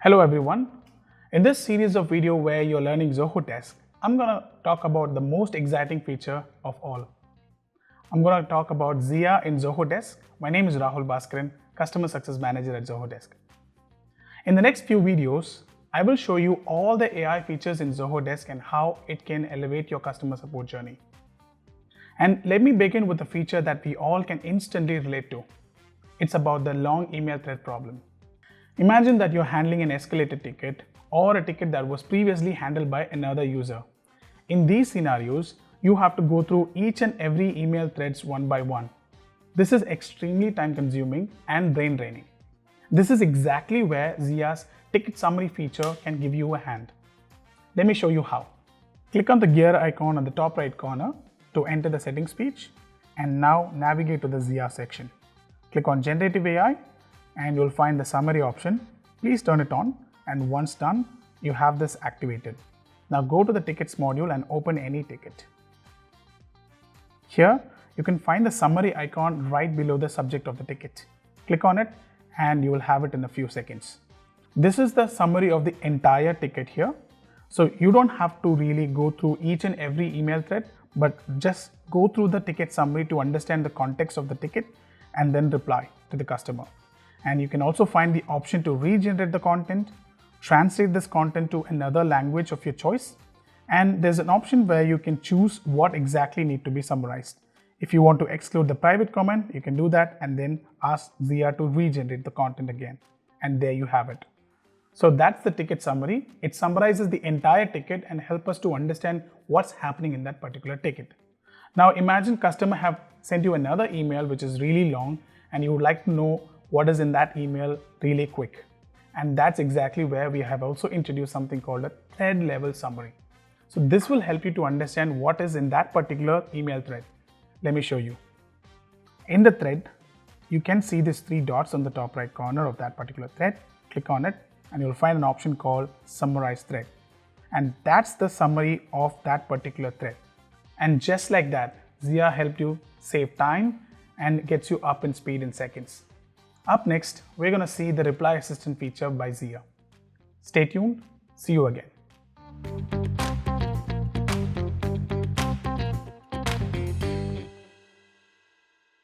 Hello everyone. In this series of video where you're learning Zoho Desk, I'm going to talk about the most exciting feature of all. I'm going to talk about Zia in Zoho Desk. My name is Rahul Bhaskaran, Customer Success Manager at Zoho Desk. In the next few videos, I will show you all the AI features in Zoho Desk and how it can elevate your customer support journey. And let me begin with a feature that we all can instantly relate to. It's about the long email thread problem. Imagine that you're handling an escalated ticket or a ticket that was previously handled by another user. In these scenarios, you have to go through each and every email threads one by one. This is extremely time consuming and brain draining. This is exactly where Zia's ticket summary feature can give you a hand. Let me show you how. Click on the gear icon on the top right corner to enter the settings page and now navigate to the Zia section. Click on Generative AI and you'll find the summary option. Please turn it on, and once done, you have this activated. Now go to the tickets module and open any ticket. Here, you can find the summary icon right below the subject of the ticket. Click on it and you will have it in a few seconds. This is the summary of the entire ticket here. So you don't have to really go through each and every email thread, but just go through the ticket summary to understand the context of the ticket and then reply to the customer. And you can also find the option to regenerate the content, translate this content to another language of your choice, and there's an option where you can choose what exactly need to be summarized. If you want to exclude the private comment, you can do that and then ask Zia to regenerate the content again. And there you have it. So that's the ticket summary. It summarizes the entire ticket and helps us to understand what's happening in that particular ticket. Now imagine customer have sent you another email which is really long and you would like to know what is in that email really quick. And that's exactly where we have also introduced something called a thread level summary. So this will help you to understand what is in that particular email thread. Let me show you. In the thread, you can see these three dots on the top right corner of that particular thread. Click on it and you'll find an option called summarize thread. And that's the summary of that particular thread. And just like that, Zia helped you save time and gets you up in speed in seconds. Up next, we're going to see the reply assistant feature by Zia. Stay tuned. See you again.